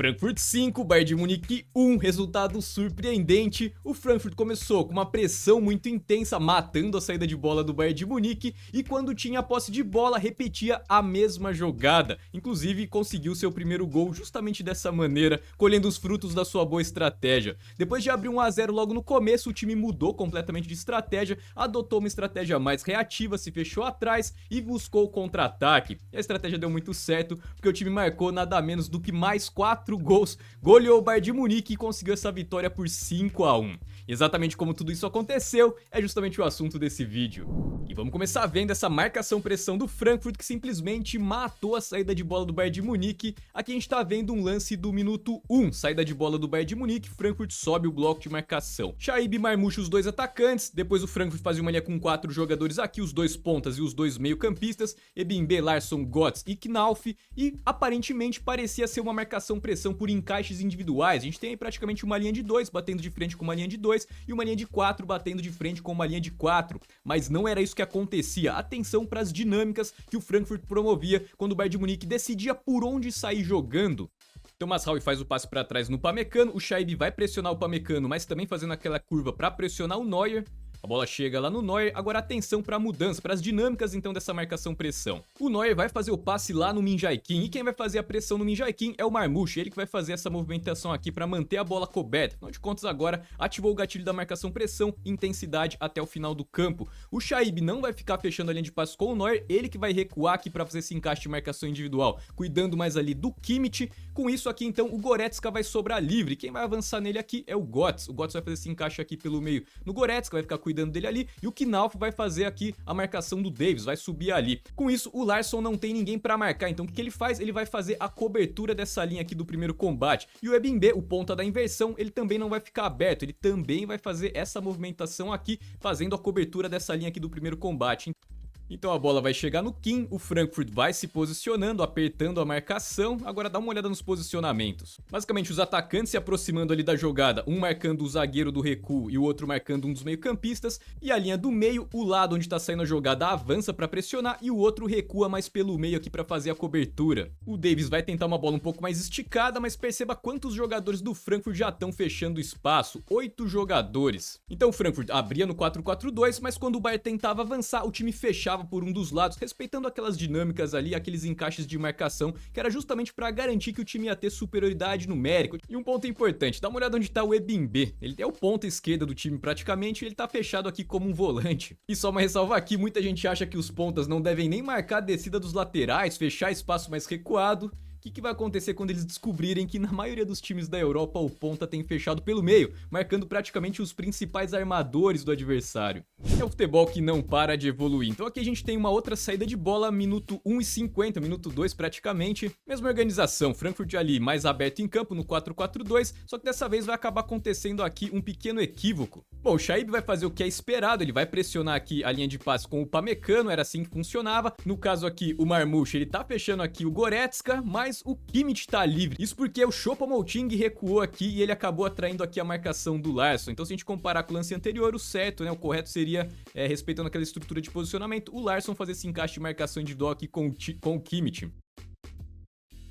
Frankfurt 5, Bayern de Munique 1, resultado surpreendente. O Frankfurt começou com uma pressão muito intensa, matando a saída de bola do Bayern de Munique, e quando tinha a posse de bola, repetia a mesma jogada. Inclusive, conseguiu seu primeiro gol justamente dessa maneira, colhendo os frutos da sua boa estratégia. Depois de abrir 1 a 0 logo no começo, o time mudou completamente de estratégia, adotou uma estratégia mais reativa, se fechou atrás e buscou o contra-ataque. A estratégia deu muito certo, porque o time marcou nada menos do que mais 4 gols, goleou o Bayern de Munique e conseguiu essa vitória por 5 a 1. Exatamente como tudo isso aconteceu é justamente o assunto desse vídeo. E vamos começar vendo essa marcação-pressão do Frankfurt, que simplesmente matou a saída de bola do Bayern de Munique. Aqui a gente tá vendo um lance do minuto 1, saída de bola do Bayern de Munique, Frankfurt sobe o bloco de marcação. Shaib e Marmoush, os dois atacantes, depois o Frankfurt fazia uma linha com 4 jogadores aqui, os dois pontas e os dois meio-campistas, Ebimbe, Larsson, Götze e Knauf, e aparentemente parecia ser uma marcação-pressão por encaixes individuais. A gente tem aí praticamente uma linha de 2 batendo de frente com uma linha de 2 e uma linha de 4 batendo de frente com uma linha de 4, mas não era isso que acontecia. Atenção para as dinâmicas que o Frankfurt promovia quando o Bayern de Munique decidia por onde sair jogando. Thomas Raul faz o passe para trás no Upamecano, o Shaib vai pressionar o Upamecano, mas também fazendo aquela curva para pressionar o Neuer. A bola chega lá no Neuer, agora atenção para a mudança, para as dinâmicas então dessa marcação-pressão. O Neuer vai fazer o passe lá no Min Jae-Kim, e quem vai fazer a pressão no Min Jae-Kim é o Marmoush, ele que vai fazer essa movimentação aqui para manter a bola coberta. Afinal de contas agora ativou o gatilho da marcação-pressão, intensidade até o final do campo. O Shaib não vai ficar fechando a linha de passe com o Neuer, ele que vai recuar aqui para fazer esse encaixe de marcação individual, cuidando mais ali do Kimmich. Com isso aqui então o Goretzka vai sobrar livre, quem vai avançar nele aqui é o Götze. O Götze vai fazer esse encaixe aqui pelo meio no Goretzka, vai ficar cuidando dele ali, e o Knauf vai fazer aqui a marcação do Davies, vai subir ali. Com isso, o Larsson não tem ninguém pra marcar, então o que ele faz? Ele vai fazer a cobertura dessa linha aqui do primeiro combate. E o Ebimbe, o ponta da inversão, ele também não vai ficar aberto, ele também vai fazer essa movimentação aqui, fazendo a cobertura dessa linha aqui do primeiro combate. Então a bola vai chegar no Kim, o Frankfurt vai se posicionando, apertando a marcação. Agora dá uma olhada nos posicionamentos. Basicamente os atacantes se aproximando ali da jogada, um marcando o zagueiro do recuo e o outro marcando um dos meio-campistas. E a linha do meio, o lado onde tá saindo a jogada avança para pressionar e o outro recua mais pelo meio aqui para fazer a cobertura. O Davies vai tentar uma bola um pouco mais esticada, mas perceba quantos jogadores do Frankfurt já estão fechando espaço, 8 jogadores. Então o Frankfurt abria no 4-4-2, mas quando o Bayern tentava avançar, o time fechava por um dos lados, respeitando aquelas dinâmicas ali, aqueles encaixes de marcação, que era justamente para garantir que o time ia ter superioridade numérica. E um ponto importante, dá uma olhada onde tá o Ebimbe, ele é o ponta esquerda do time praticamente, e ele tá fechado aqui como um volante. E só uma ressalva aqui, muita gente acha que os pontas não devem nem marcar a descida dos laterais, fechar espaço mais recuado. O que vai acontecer quando eles descobrirem que na maioria dos times da Europa o ponta tem fechado pelo meio, marcando praticamente os principais armadores do adversário? É o futebol que não para de evoluir. Então aqui a gente tem uma outra saída de bola, minuto 1 e 50, minuto 2 praticamente. Mesma organização, Frankfurt ali mais aberto em campo no 4-4-2, só que dessa vez vai acabar acontecendo aqui um pequeno equívoco. Bom, o Shaib vai fazer o que é esperado, ele vai pressionar aqui a linha de passe com o Upamecano, era assim que funcionava. No caso aqui, o Marmoush, ele tá fechando aqui o Goretzka, mas o Kimmich tá livre. Isso porque o Choupo-Moting recuou aqui e ele acabou atraindo aqui a marcação do Larsson. Então se a gente comparar com o lance anterior, o certo, né, o correto seria, respeitando aquela estrutura de posicionamento, o Larsson fazer esse encaixe de marcação individual aqui com o Kimmich.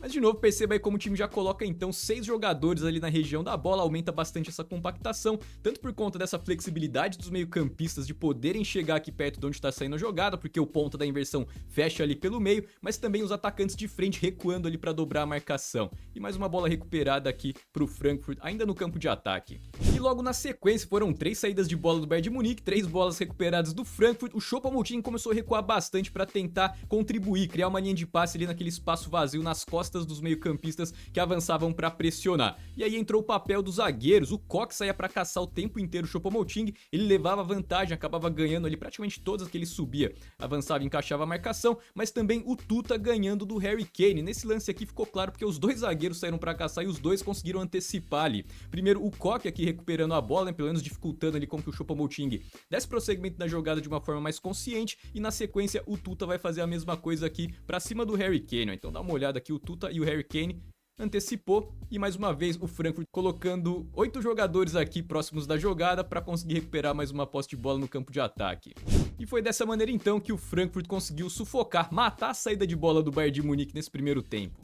Mas de novo, perceba aí como o time já coloca então 6 jogadores ali na região da bola, aumenta bastante essa compactação, tanto por conta dessa flexibilidade dos meio-campistas de poderem chegar aqui perto de onde está saindo a jogada, porque o ponta da inversão fecha ali pelo meio, mas também os atacantes de frente recuando ali para dobrar a marcação. E mais uma bola recuperada aqui para o Frankfurt, ainda no campo de ataque. E logo na sequência foram 3 saídas de bola do Bayern de Munique, 3 bolas recuperadas do Frankfurt. O Choupo-Moting começou a recuar bastante para tentar contribuir, criar uma linha de passe ali naquele espaço vazio nas costas dos meio-campistas que avançavam para pressionar. E aí entrou o papel dos zagueiros, o Koch saía para caçar o tempo inteiro o Choupo-Moting, ele levava vantagem, acabava ganhando ali praticamente todas que ele subia, avançava e encaixava a marcação, mas também o Tuta ganhando do Harry Kane. Nesse lance aqui ficou claro porque os dois zagueiros saíram para caçar e os dois conseguiram antecipar ali. Primeiro o Koch aqui recuperando a bola, né, pelo menos dificultando ali com que o Choupo-Moting desse prosseguimento da jogada de uma forma mais consciente, e na sequência o Tuta vai fazer a mesma coisa aqui para cima do Harry Kane. Então dá uma olhada aqui, o Tuta e o Harry Kane antecipou, e mais uma vez o Frankfurt colocando 8 jogadores aqui próximos da jogada para conseguir recuperar mais uma posse de bola no campo de ataque. E foi dessa maneira então que o Frankfurt conseguiu sufocar, matar a saída de bola do Bayern de Munique nesse primeiro tempo.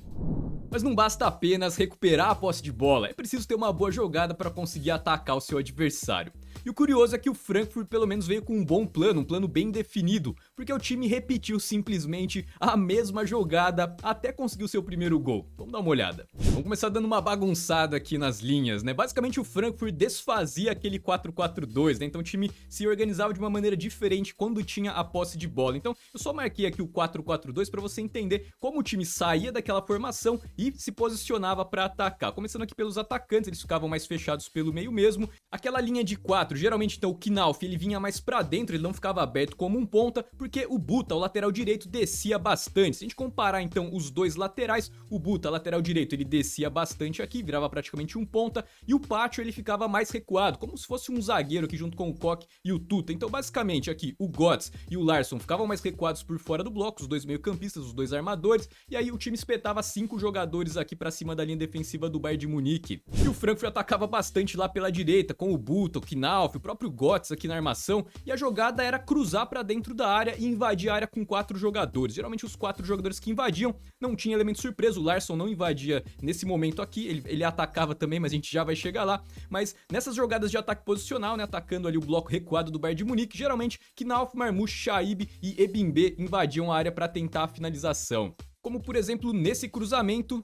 Mas não basta apenas recuperar a posse de bola, é preciso ter uma boa jogada para conseguir atacar o seu adversário. E o curioso é que o Frankfurt pelo menos veio com um bom plano, um plano bem definido, porque o time repetiu simplesmente a mesma jogada até conseguir o seu primeiro gol. Vamos dar uma olhada. Vamos começar dando uma bagunçada aqui nas linhas, né? Basicamente o Frankfurt desfazia aquele 4-4-2, né? Então o time se organizava de uma maneira diferente quando tinha a posse de bola. Então eu só marquei aqui o 4-4-2 para você entender como o time saía daquela formação e se posicionava para atacar. Começando aqui pelos atacantes, eles ficavam mais fechados pelo meio mesmo. Aquela linha de 4, geralmente então o Knauf, ele vinha mais para dentro, ele não ficava aberto como um ponta, porque o Buta, o lateral direito, descia bastante. Se a gente comparar então os dois laterais, o Buta, lateral direito, ele descia bastante aqui, virava praticamente um ponta, e o Pátio ele ficava mais recuado, como se fosse um zagueiro aqui junto com o Koch e o Tuta. Então basicamente aqui o Götze e o Larsson ficavam mais recuados por fora do bloco, os dois meio-campistas, os dois armadores, e aí o time espetava 5 jogadores aqui para cima da linha defensiva do Bayern de Munique. E o Frankfurt atacava bastante lá pela direita, com o Buta, o Knauf, o próprio Götze aqui na armação, e a jogada era cruzar para dentro da área e invadir a área com 4 jogadores. Geralmente os 4 jogadores que invadiam não tinha elemento surpresa, o Larsson não invadia nesse momento aqui, ele atacava também, mas a gente já vai chegar lá. Mas nessas jogadas de ataque posicional, né, atacando ali o bloco recuado do Bayern de Munique, geralmente Knauf, Marmoush, Shaib e Ebimbe invadiam a área para tentar a finalização. Como por exemplo nesse cruzamento,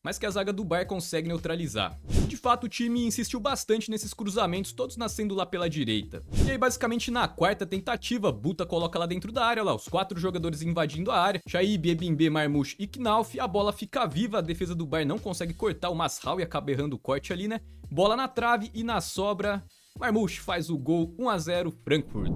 mas que a zaga do Bayern consegue neutralizar. De fato, o time insistiu bastante nesses cruzamentos, todos nascendo lá pela direita. E aí, basicamente, na quarta tentativa, Buta coloca lá dentro da área, lá, os 4 jogadores invadindo a área, Shaib, Ebimbe, Marmoush e Knauf, a bola fica viva, a defesa do Bayern não consegue cortar, o Masraoui acaba errando o corte ali, né? Bola na trave e na sobra, Marmoush faz o gol, 1-0 Frankfurt.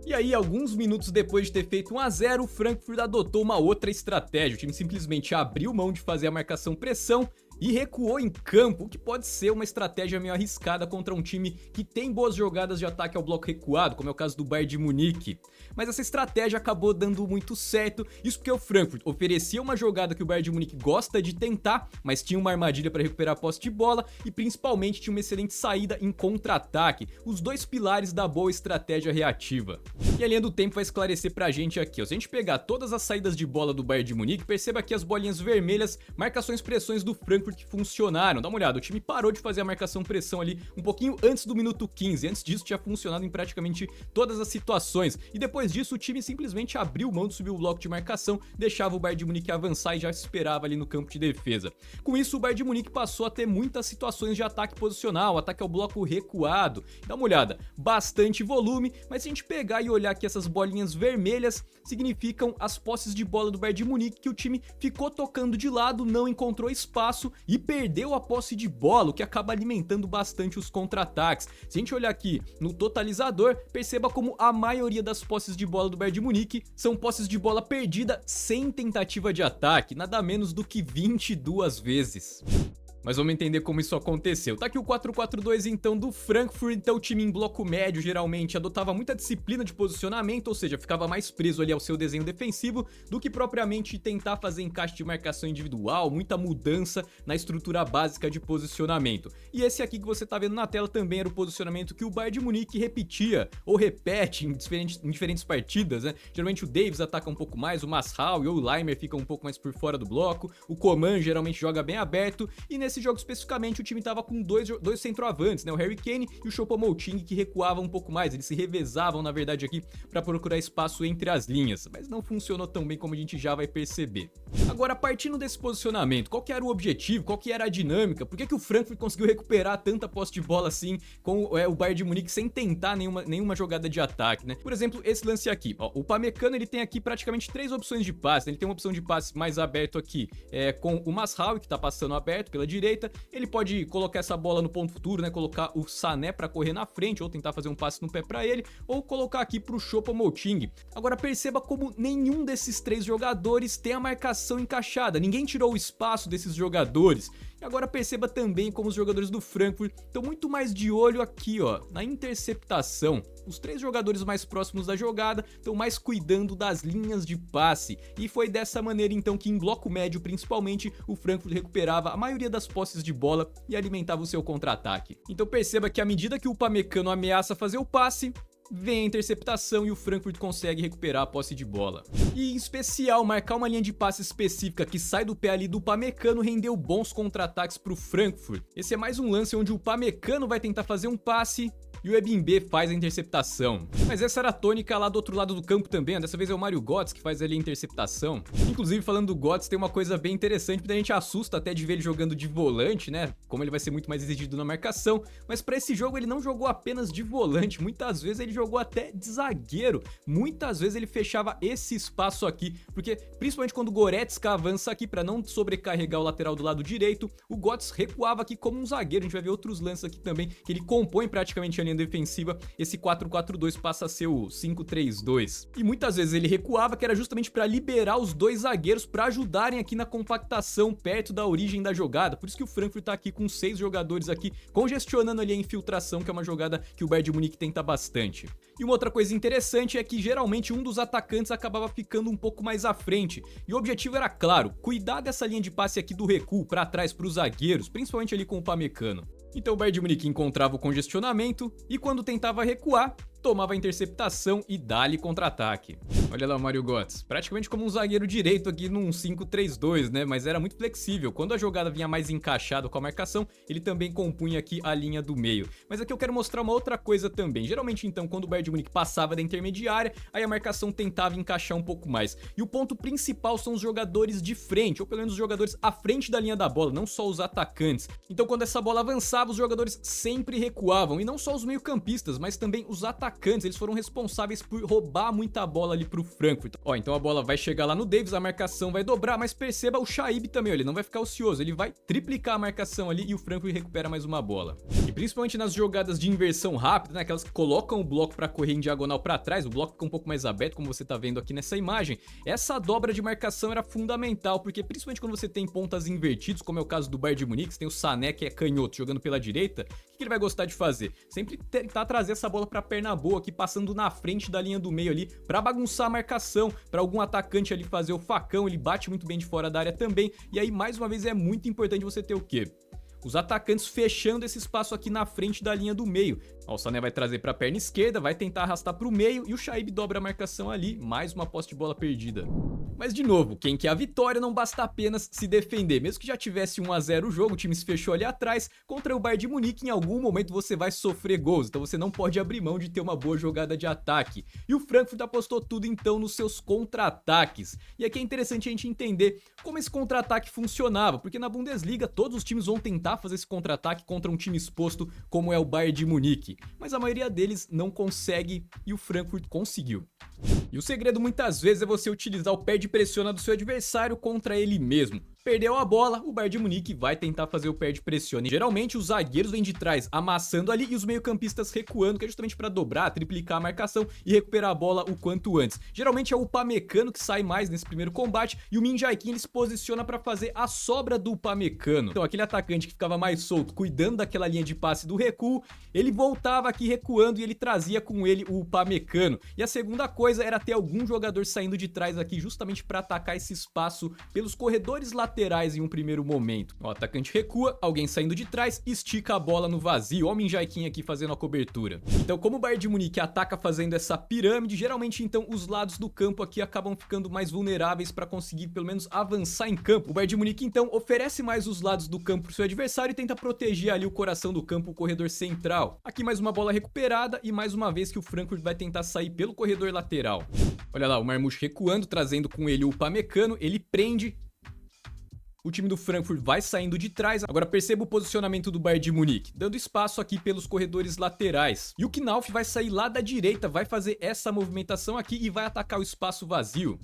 E aí, alguns minutos depois de ter feito 1-0, o Frankfurt adotou uma outra estratégia. O time simplesmente abriu mão de fazer a marcação-pressão e recuou em campo, o que pode ser uma estratégia meio arriscada contra um time que tem boas jogadas de ataque ao bloco recuado, como é o caso do Bayern de Munique. Mas essa estratégia acabou dando muito certo, isso porque o Frankfurt oferecia uma jogada que o Bayern de Munique gosta de tentar, mas tinha uma armadilha para recuperar a posse de bola e principalmente tinha uma excelente saída em contra-ataque, os dois pilares da boa estratégia reativa. E a linha do tempo vai esclarecer pra gente aqui, ó. Se a gente pegar todas as saídas de bola do Bayern de Munique, perceba aqui as bolinhas vermelhas, marcações-pressões do Frankfurt que funcionaram. Dá uma olhada, o time parou de fazer a marcação-pressão ali um pouquinho antes do minuto 15. Antes disso tinha funcionado em praticamente todas as situações. E depois disso o time simplesmente abriu mão de subir o bloco de marcação, deixava o Bayern de Munique avançar e já esperava ali no campo de defesa. Com isso o Bayern de Munique passou a ter muitas situações de ataque posicional, ataque ao bloco recuado. Dá uma olhada, bastante volume, mas se a gente pegar e olhar aqui essas bolinhas vermelhas, significam as posses de bola do Bayern de Munique, que o time ficou tocando de lado, não encontrou espaço e perdeu a posse de bola, o que acaba alimentando bastante os contra-ataques. Se a gente olhar aqui no totalizador, perceba como a maioria das posses de bola do Bayern de Munique são posses de bola perdida sem tentativa de ataque, nada menos do que 22 vezes. Mas vamos entender como isso aconteceu. Tá aqui o 4-4-2 então do Frankfurt. Então o time em bloco médio geralmente adotava muita disciplina de posicionamento, ou seja, ficava mais preso ali ao seu desenho defensivo do que propriamente tentar fazer encaixe de marcação individual, muita mudança na estrutura básica de posicionamento. E esse aqui que você tá vendo na tela também era o posicionamento que o Bayern de Munique repetia ou repete em diferentes partidas, né? Geralmente o Davies ataca um pouco mais, o Masraoui ou o Laimer fica um pouco mais por fora do bloco, o Coman geralmente joga bem aberto e nesse jogo especificamente o time tava com dois centroavantes, né? O Harry Kane e o Choupo-Moting, que recuavam um pouco mais, eles se revezavam na verdade aqui para procurar espaço entre as linhas, mas não funcionou tão bem como a gente já vai perceber. Agora, partindo desse posicionamento, qual que era o objetivo, qual que era a dinâmica, por que o Frankfurt conseguiu recuperar tanta posse de bola assim com o Bayern de Munique sem tentar nenhuma jogada de ataque, né? Por exemplo, esse lance aqui, ó, o Upamecano ele tem aqui praticamente 3 opções de passe, né? Ele tem uma opção de passe mais aberto aqui com o Masraoui, que tá passando aberto pela direita. Ele pode colocar essa bola no ponto futuro, né? Colocar o Sané para correr na frente ou tentar fazer um passe no pé para ele, ou colocar aqui pro Choupo-Moting. Agora perceba como nenhum desses 3 jogadores tem a marcação encaixada, ninguém tirou o espaço desses jogadores. E agora perceba também como os jogadores do Frankfurt estão muito mais de olho aqui, ó, na interceptação. Os 3 jogadores mais próximos da jogada estão mais cuidando das linhas de passe. E foi dessa maneira então que em bloco médio, principalmente, o Frankfurt recuperava a maioria das posses de bola e alimentava o seu contra-ataque. Então perceba que à medida que o Upamecano ameaça fazer o passe, vem a interceptação e o Frankfurt consegue recuperar a posse de bola. E em especial, marcar uma linha de passe específica que sai do pé ali do Upamecano rendeu bons contra-ataques pro Frankfurt. Esse é mais um lance onde o Upamecano vai tentar fazer um passe e o Ebimbe faz a interceptação. Mas essa era a tônica lá do outro lado do campo também, dessa vez é o Mario Götze que faz ali a interceptação. Inclusive, falando do Götze, tem uma coisa bem interessante, porque a gente assusta até de ver ele jogando de volante, né? Como ele vai ser muito mais exigido na marcação, mas pra esse jogo ele não jogou apenas de volante, muitas vezes ele jogou até de zagueiro, muitas vezes ele fechava esse espaço aqui, porque principalmente quando o Goretzka avança aqui pra não sobrecarregar o lateral do lado direito, o Götze recuava aqui como um zagueiro. A gente vai ver outros lances aqui também, que ele compõe praticamente a linha defensiva. Esse 4-4-2 passa a ser o 5-3-2. E muitas vezes ele recuava, que era justamente para liberar os dois zagueiros para ajudarem aqui na compactação perto da origem da jogada. Por isso que o Frankfurt tá aqui com 6 jogadores aqui, congestionando ali a infiltração, que é uma jogada que o Bayern de Munique tenta bastante. E uma outra coisa interessante é que geralmente um dos atacantes acabava ficando um pouco mais à frente. E o objetivo era claro, cuidar dessa linha de passe aqui do recuo para trás para os zagueiros, principalmente ali com o Upamecano. Então o Bayern de Munique encontrava o congestionamento e quando tentava recuar, tomava a interceptação e dá-lhe contra-ataque. Olha lá o Mario Götze, praticamente como um zagueiro direito aqui num 5-3-2, né? Mas era muito flexível. Quando a jogada vinha mais encaixada com a marcação, ele também compunha aqui a linha do meio. Mas aqui eu quero mostrar uma outra coisa também. Geralmente, então, quando o Bayern de Munique passava da intermediária, aí a marcação tentava encaixar um pouco mais. E o ponto principal são os jogadores de frente, ou pelo menos os jogadores à frente da linha da bola, não só os atacantes. Então, quando essa bola avançava, os jogadores sempre recuavam. E não só os meio-campistas, mas também os atacantes. Eles foram responsáveis por roubar muita bola ali pro Frankfurt. Ó, então a bola vai chegar lá no Davies, a marcação vai dobrar, mas perceba o Shaib também, ó, ele não vai ficar ocioso, ele vai triplicar a marcação ali e o Frankfurt recupera mais uma bola. E principalmente nas jogadas de inversão rápida, né, aquelas que colocam o bloco para correr em diagonal para trás, o bloco fica um pouco mais aberto, como você tá vendo aqui nessa imagem, essa dobra de marcação era fundamental, porque principalmente quando você tem pontas invertidos, como é o caso do Bayern de Munique, você tem o Sané, que é canhoto, jogando pela direita, o que ele vai gostar de fazer? Sempre tentar trazer essa bola pra perna boa aqui, passando na frente da linha do meio ali, pra bagunçar a marcação, pra algum atacante ali fazer o facão, ele bate muito bem de fora da área também, e aí mais uma vez é muito importante você ter o quê? Os atacantes fechando esse espaço aqui na frente da linha do meio. Ó, o Sané vai trazer para a perna esquerda, vai tentar arrastar para o meio e o Shaib dobra a marcação ali, mais uma posse de bola perdida. Mas de novo, quem quer a vitória não basta apenas se defender. Mesmo que já tivesse 1 a 0 o jogo, o time se fechou ali atrás, contra o Bayern de Munique, em algum momento você vai sofrer gols, então você não pode abrir mão de ter uma boa jogada de ataque. E o Frankfurt apostou tudo então nos seus contra-ataques. E aqui é interessante a gente entender como esse contra-ataque funcionava, porque na Bundesliga todos os times vão tentar fazer esse contra-ataque contra um time exposto como é o Bayern de Munique, mas a maioria deles não consegue e o Frankfurt conseguiu. E o segredo muitas vezes é você utilizar o pé de pressiona do seu adversário contra ele mesmo. Perdeu a bola, o Bayern de Munique vai tentar fazer o pé de pressione. Geralmente os zagueiros vêm de trás amassando ali e os meio-campistas recuando, que é justamente para dobrar, triplicar a marcação e recuperar a bola o quanto antes. Geralmente é o Upamecano que sai mais nesse primeiro combate e o Min Jae-Kim ele se posiciona para fazer a sobra do Upamecano. Então aquele atacante que ficava mais solto, cuidando daquela linha de passe do recuo, ele voltava aqui recuando e ele trazia com ele o Upamecano. E a segunda coisa era ter algum jogador saindo de trás aqui justamente para atacar esse espaço pelos corredores laterais em um primeiro momento. O atacante recua, alguém saindo de trás, estica a bola no vazio, o Min Jae-Kim aqui fazendo a cobertura. Então como o Bayern de Munique ataca fazendo essa pirâmide, geralmente então os lados do campo aqui acabam ficando mais vulneráveis para conseguir pelo menos avançar em campo. O Bayern de Munique então oferece mais os lados do campo para o seu adversário e tenta proteger ali o coração do campo, o corredor central. Aqui mais uma bola recuperada e mais uma vez que o Frankfurt vai tentar sair pelo corredor lateral. Olha lá, o Marmoush recuando, trazendo com ele o Upamecano, ele prende. O time do Frankfurt vai saindo de trás. Agora perceba o posicionamento do Bayern de Munique, dando espaço aqui pelos corredores laterais. E o Knauf vai sair lá da direita, vai fazer essa movimentação aqui e vai atacar o espaço vazio.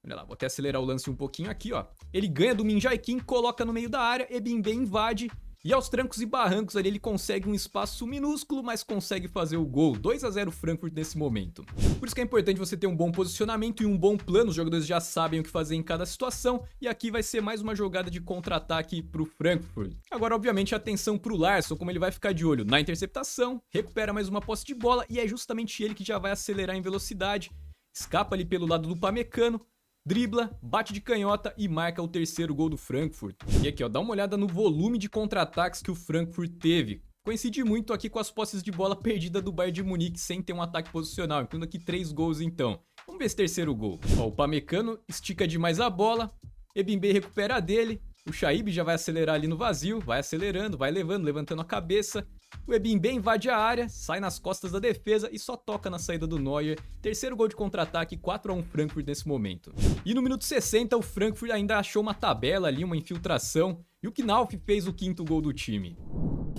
Olha lá, vou até acelerar o lance um pouquinho aqui, ó. Ele ganha do Min Jae-Kim, coloca no meio da área, Ebimbe invade. E aos trancos e barrancos ali ele consegue um espaço minúsculo, mas consegue fazer o gol. 2 a 0 Frankfurt nesse momento. Por isso que é importante você ter um bom posicionamento e um bom plano. Os jogadores já sabem o que fazer em cada situação. E aqui vai ser mais uma jogada de contra-ataque pro Frankfurt. Agora, obviamente, atenção pro Larsson, como ele vai ficar de olho na interceptação. Recupera mais uma posse de bola e é justamente ele que já vai acelerar em velocidade. Escapa ali pelo lado do Upamecano. Dribla, bate de canhota e marca o terceiro gol do Frankfurt. E aqui, ó, dá uma olhada no volume de contra-ataques que o Frankfurt teve. Coincide muito aqui com as posses de bola perdida do Bayern de Munique sem ter um ataque posicional, incluindo aqui 3 gols então. Vamos ver esse terceiro gol. Ó, o Upamecano estica demais a bola, Ebimbe recupera dele, o Shaibi já vai acelerar ali no vazio, vai acelerando, vai levantando a cabeça. O Ebimbe invade a área, sai nas costas da defesa e só toca na saída do Neuer. Terceiro gol de contra-ataque, 4-1 Frankfurt nesse momento. E no minuto 60 o Frankfurt ainda achou uma tabela ali, uma infiltração, e o Knauf fez o quinto gol do time.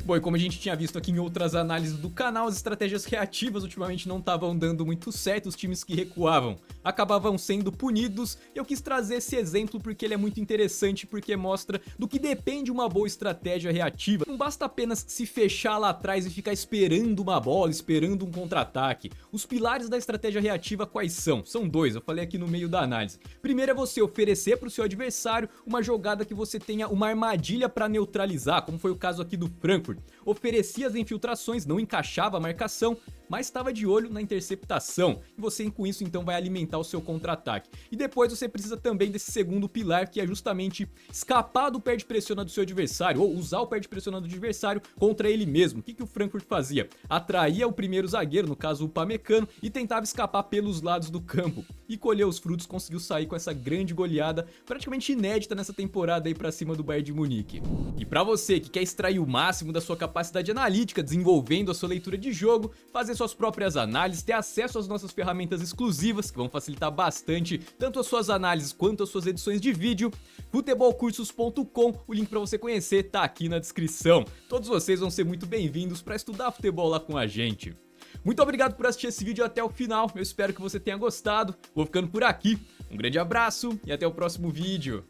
Bom, e como a gente tinha visto aqui em outras análises do canal, as estratégias reativas ultimamente não estavam dando muito certo, os times que recuavam acabavam sendo punidos. Eu quis trazer esse exemplo porque ele é muito interessante, porque mostra do que depende uma boa estratégia reativa. Não basta apenas se fechar lá atrás e ficar esperando uma bola, esperando um contra-ataque. Os pilares da estratégia reativa quais são? São dois, eu falei aqui no meio da análise. Primeiro é você oferecer para o seu adversário uma jogada que você tenha uma armadilha para neutralizar, como foi o caso aqui do Frankfurt. Oferecia as infiltrações, não encaixava a marcação, mas estava de olho na interceptação, e você com isso então vai alimentar o seu contra-ataque. E depois você precisa também desse segundo pilar, que é justamente escapar do perde-pressiona do seu adversário, ou usar o perde-pressiona do adversário contra ele mesmo. O que o Frankfurt fazia? Atraía o primeiro zagueiro, no caso o Upamecano, e tentava escapar pelos lados do campo. E colheu os frutos, conseguiu sair com essa grande goleada, praticamente inédita nessa temporada aí pra cima do Bayern de Munique. E pra você que quer extrair o máximo da sua capacidade analítica, desenvolvendo a sua leitura de jogo, fazer suas próprias análises, ter acesso às nossas ferramentas exclusivas, que vão facilitar bastante tanto as suas análises quanto as suas edições de vídeo, futebolcursos.com, o link pra você conhecer tá aqui na descrição. Todos vocês vão ser muito bem-vindos pra estudar futebol lá com a gente. Muito obrigado por assistir esse vídeo até o final, eu espero que você tenha gostado. Vou ficando por aqui, um grande abraço e até o próximo vídeo.